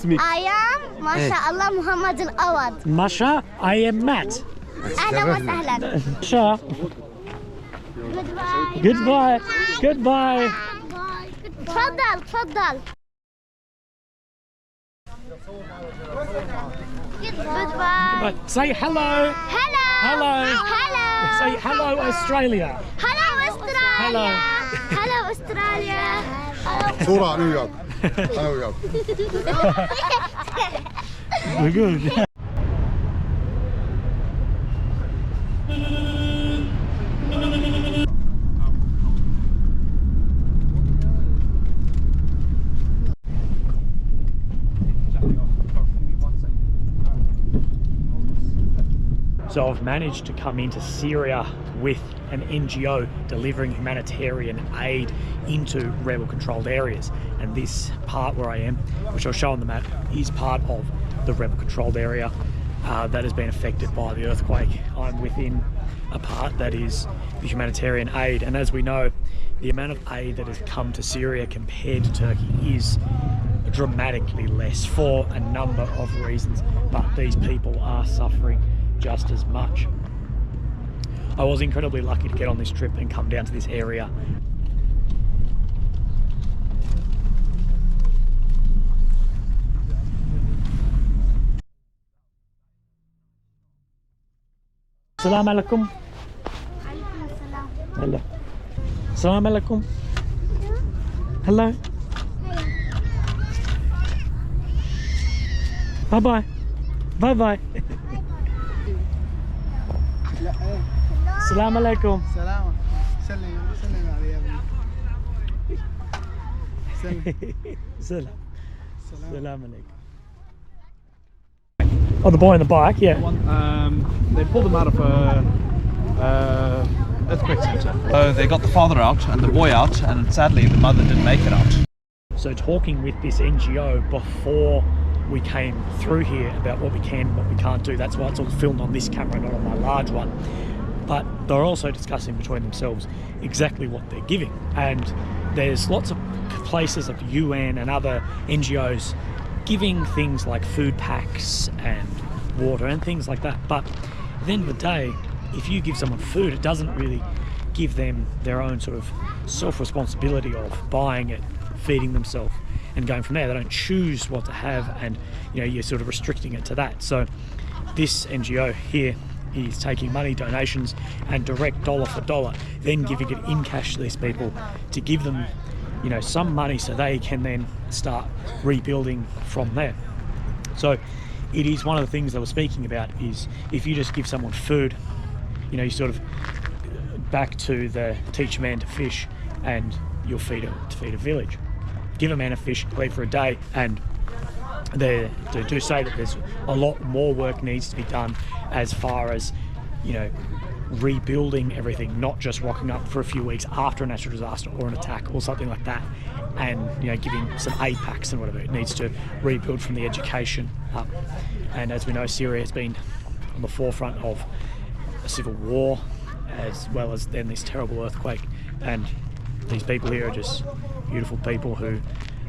I am MashaAllah Muhammad Al-Awad. Masha, I am Matt. أهلا وسهلا. Masha. Goodbye. Goodbye. Goodbye. تفضل تفضل. Goodbye. Say hello. Hello. Hello. Hello. Say hello, Australia. Hello Australia. Hello. Hello Australia. صورة أنا وياك. أنا وياك. We're good. So I've managed to come into Syria with an NGO delivering humanitarian aid into rebel-controlled areas. And this part where I am, which I'll show on the map, is part of the rebel-controlled area that has been affected by the earthquake. I'm within a part that is the humanitarian aid. And as we know, the amount of aid that has come to Syria compared to Turkey is dramatically less for a number of reasons. But these people are suffering just as much. I was incredibly lucky to get on this trip and come down to this area. Assalamu alaikum. Hello. Assalamu alaikum. Hello. Bye bye. Bye bye. Assalamu alaikum. سلام سلم سلم علي يا ابني سلم Salam. Salam alaikum. Oh, the boy on the bike, yeah. They pulled them out of a earthquake center. So they got the father out and the boy out, and sadly the mother didn't make it out. So talking with this NGO before we came through here about what we can and what we can't do. That's why it's all filmed on this camera, not on my large one. But they're also discussing between themselves exactly what they're giving. And there's lots of places like the UN and other NGOs giving things like food packs and water and things like that. But at the end of the day, if you give someone food, it doesn't really give them their own sort of self-responsibility of buying it, feeding themselves and going from there. They don't choose what to have, and you know, you're sort of restricting it to that. So this NGO here is taking money, donations, and direct dollar for dollar, then giving it in cash to these people to give them, you know, some money so they can then start rebuilding from there. So it is one of the things they were speaking about is if you just give someone food, you know, you sort of back to the teach a man to fish and you'll feed a village. Give a man a fish, leave for a day, and they do say that there's a lot more work needs to be done as far as, you know, rebuilding everything, not just rocking up for a few weeks after a natural disaster or an attack or something like that, and you know, giving some aid packs and whatever. It needs to rebuild from the education up. And as we know, Syria has been on the forefront of a civil war, as well as then this terrible earthquake, and these people here are just beautiful people who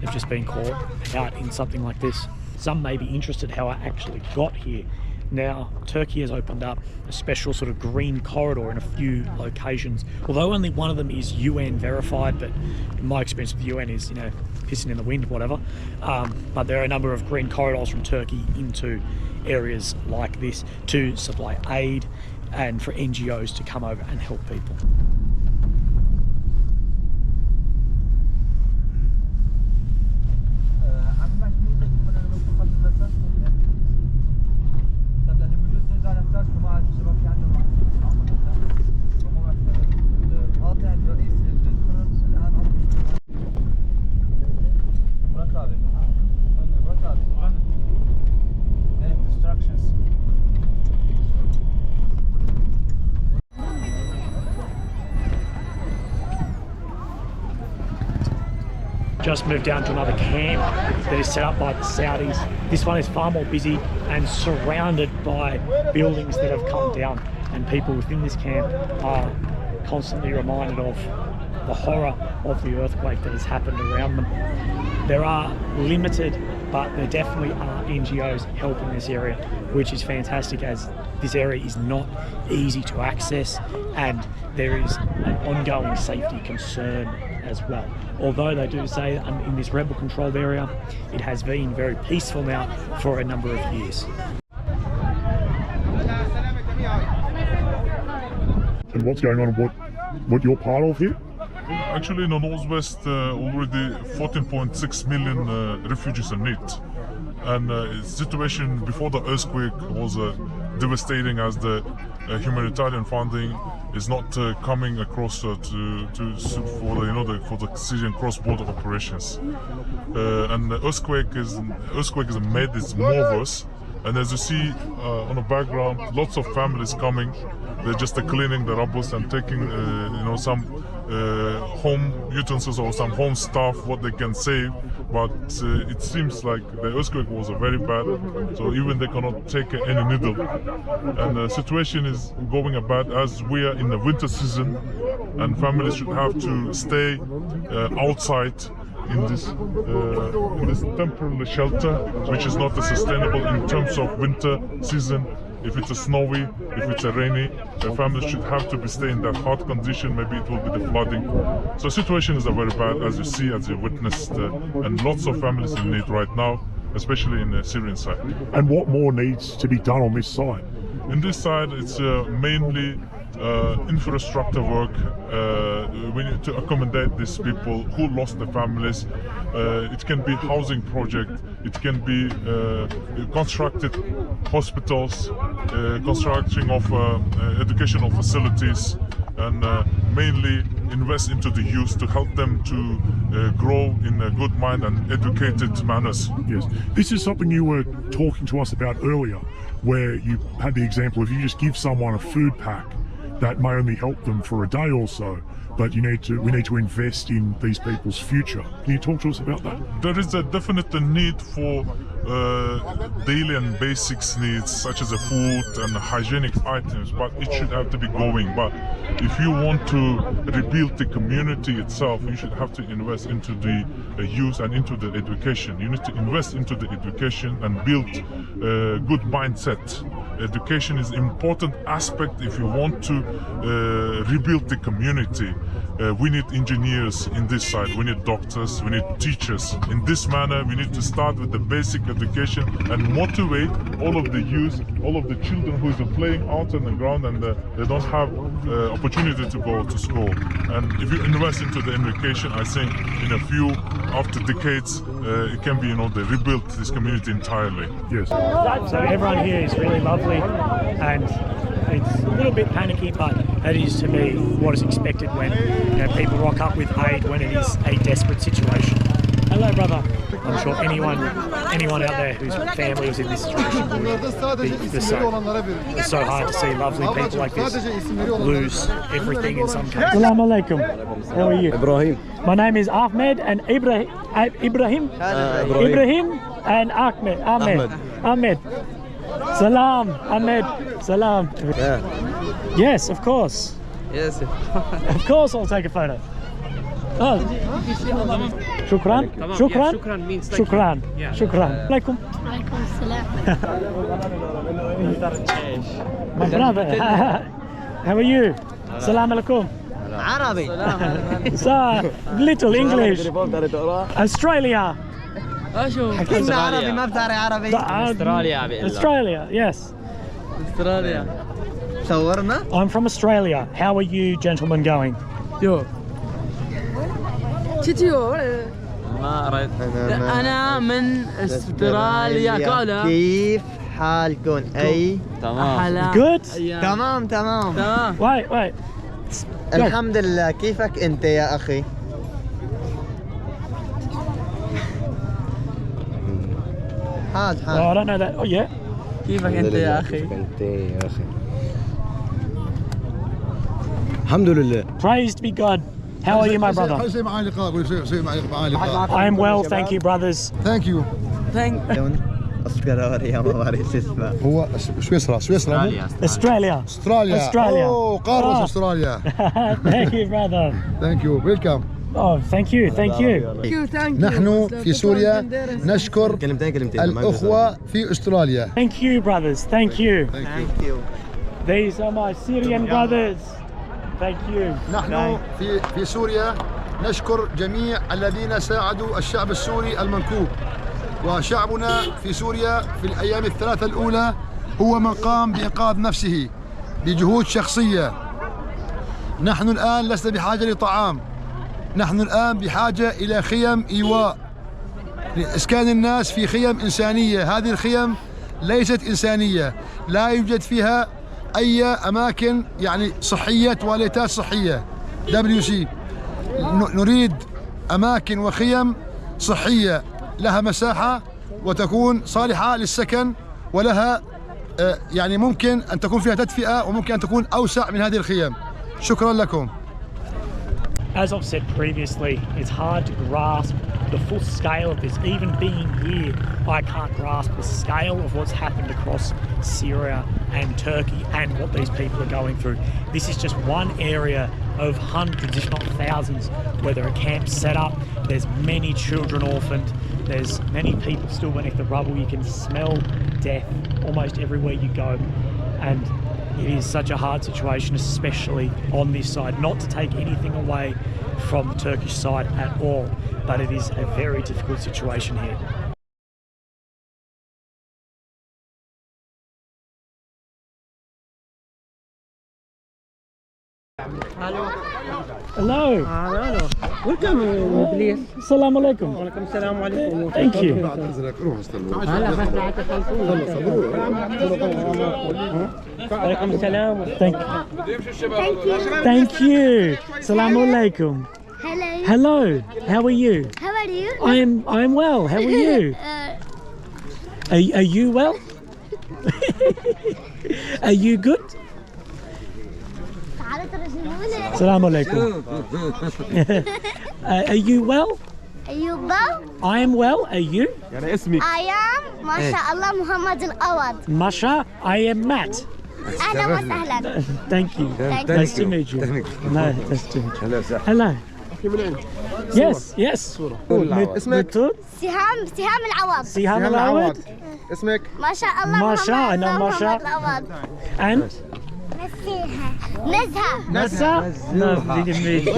have just been caught out in something like this. Some may be interested how I actually got here. Now, Turkey has opened up a special sort of green corridor in a few locations, although only one of them is UN verified, but my experience with the UN is, you know, pissing in the wind, whatever. But there are a number of green corridors from Turkey into areas like this to supply aid and for NGOs to come over and help people. Just moved down to another camp that is set up by the Saudis. This one is far more busy and surrounded by buildings that have come down, and people within this camp are constantly reminded of the horror of the earthquake that has happened around them. There are limited, but there definitely are NGOs helping this area, which is fantastic, as this area is not easy to access and there is an ongoing safety concern as well. Although they do say in this rebel controlled area, it has been very peaceful now for a number of years. And what's going on, what you're part of here? Actually, in the northwest, already 14.6 million refugees in need. And the situation before the earthquake was devastating, as the humanitarian funding is not coming across for the Syrian cross-border operations. And the earthquake is made it more worse. And as you see on the background, lots of families coming. They're just cleaning the rubble and taking, some home utensils or some home stuff, what they can save. But it seems like the earthquake was very bad, so even they cannot take any needle. And the situation is going bad as we are in the winter season, and families should have to stay outside in this temporary shelter, which is not sustainable in terms of winter season. If it's a snowy, if it's a rainy, the families should have to be staying in that hot condition. Maybe it will be the flooding. So situation is very bad, as you see, as you witnessed, and lots of families in need right now, especially in the Syrian side. And what more needs to be done on this side? In this side, it's mainly infrastructure work. We need to accommodate these people who lost their families. It can be housing project, it can be constructed hospitals, construction of educational facilities, and mainly invest into the youth to help them to grow in a good mind and educated manners. Yes, this is something you were talking to us about earlier, where you had the example of you just give someone a food pack that may only help them for a day or so, but we need to invest in these people's future. Can you talk to us about that? There is a definite need for daily and basics needs, such as food and hygienic items, but it should have to be going. But if you want to rebuild the community itself, you should have to invest into the youth and into the education. You need to invest into the education and build a good mindset. Education is an important aspect if you want to rebuild the community. We need engineers in this side, we need doctors, we need teachers. In this manner, we need to start with the basic education and motivate all of the youth, all of the children who are playing out on the ground and they don't have opportunity to go to school. And if you invest into the education, I think in a few, after decades, it can be, they rebuild this community entirely. Yes. So everyone here is really lovely, and it's a little bit panicky, but that is to me what is expected when people rock up with aid when it is a desperate situation. Hello, brother. I'm sure anyone out there whose family was in this situation would be it's so hard to see lovely people like this lose everything in some cases. Assalamu alaikum. How are you? Ibrahim. My name is Ahmed and Ibrahim. Ibrahim and Ahmed. Ahmed. Salam, Ahmed. Salam. Yeah. Yes, of course. Yes. Of course I'll take a photo. Oh. Shukran. Shukran. Shukran means thank you. Shukran. Yeah. Shukran. Alaikum. Alaikum salam. My brother. How are you? Salam alaikum. عربي. So, little English. Australia. حكينا عربي ما بتعرف عربي. Australia, yes. استراليا. صورنا. I'm from Australia. How are you gentlemen going? يو. ما أريد. أنا من استراليا. كيف حالكم؟ أي تمام. Good? تمام. Wait. الحمد لله. كيفك أنت يا أخي؟ Oh, I don't know that. Oh, yeah. كيفك أنت يا أخي؟ الحمد لله. Praised be God. How are you, my brother? I am well, thank you, brothers. Thank you. استراليا ما بعرف شو اسمها. هو سويسرا Australia. استراليا. Australia. اوه قارة استراليا. Thank you, brother. ثانك يو ويلكم. Oh, thank you. نحن في سوريا نشكر الأخوة في أستراليا. Thank you, brothers. Thank you. Thank you. These are my Syrian brothers. Thank you. نحن في سوريا نشكر جميع الذين ساعدوا الشعب السوري المنكوب، وشعبنا في سوريا في الأيام الثلاثة الأولى هو من قام بإنقاذ نفسه بجهود شخصية. نحن الآن لسنا بحاجة لطعام، نحن الآن بحاجة إلى خيم إيواء لإسكان الناس في خيم إنسانية. هذه الخيم ليست إنسانية، لا يوجد فيها أي أماكن يعني صحية، تواليتات صحية. WC نريد أماكن وخيم صحية لها مساحة وتكون صالحة للسكن، ولها يعني ممكن أن تكون فيها تدفئة وممكن أن تكون أوسع من هذه الخيم. شكرا لكم. As I've said previously, it's hard to grasp the full scale of this. Even being here, I can't grasp the scale of what's happened across Syria and Turkey and what these people are going through. This is just one area of hundreds, if not thousands, where there are camps set up. There's many children orphaned. There's many people still beneath the rubble. You can smell death almost everywhere you go. And it is such a hard situation, especially on this side. Not to take anything away from the Turkish side at all, but it is a very difficult situation here. Hello. Welcome, please. Assalamu alaikum. Walaikum salam alaikum. Thank you. Walaikum salam. Thank you. Assalamu alaikum. Hello. Hello. How are you? How are you? I am well. How are you? Are you well? Are you good? Assalamu alaikum. Are you well? Are you well? I am well. Are you? I am ما شاء الله محمد الأوض. Masha, I am Matt. أهلا وسهلا. Thank you. Nice to meet you. No, nice to meet you. Hello. Yes. اسمك؟ سهام العوض. Siham Alawad. اسمك؟ ما شاء الله Masha, I know Masha. محمد الأوض. And نزهة. Nasa? No, didn't meet you.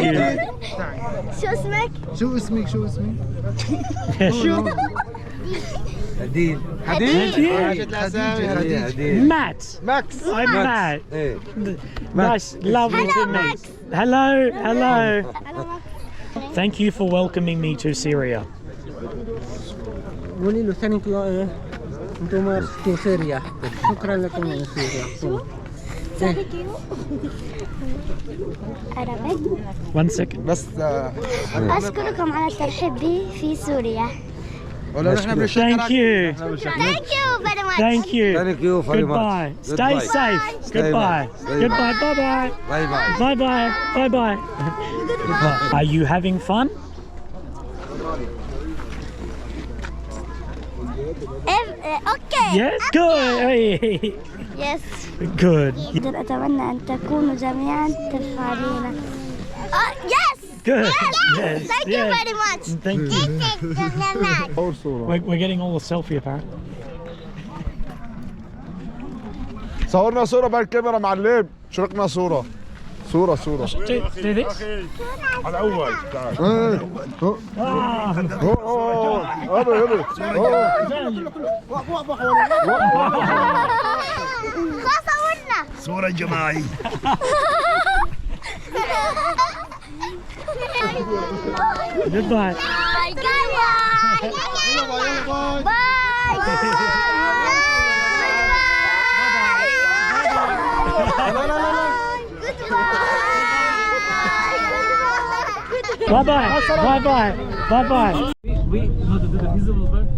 شو اسمك؟ شو اسمك؟ هديل. Matt. ماكس. I'm Matt. ايه. Nice, lovely to meet. Hello. Thank you for welcoming me to Syria. قولي له ثانك يو انتم في سوريا. شكرا لكم يا سوريا. One second. بس أشكركم على الترحيب بي في سوريا. ولا نحن Thank بنشكرك. you. Thank you very much. Thank you. Thank you very much. Goodbye. Stay Goodbye. safe. Goodbye. Goodbye. Bye-bye. باي باي. Bye-bye. Bye-bye. Are you having fun? Okay. Yes. Good. Yes. Good. أتمنى أن تكونوا جميعا تفعلين. Yes. Good. Yes. Thank you yes. very much. Thank you. We're getting all the selfie apparently. صورنا صورة بالكاميرا معلم، شاركنا صورة. صورة. Do this. على الأول. خلاص صورنا. صورة جماعية. Goodbye. Bye-bye. Bye-bye. Bye-bye. We know the visible bird.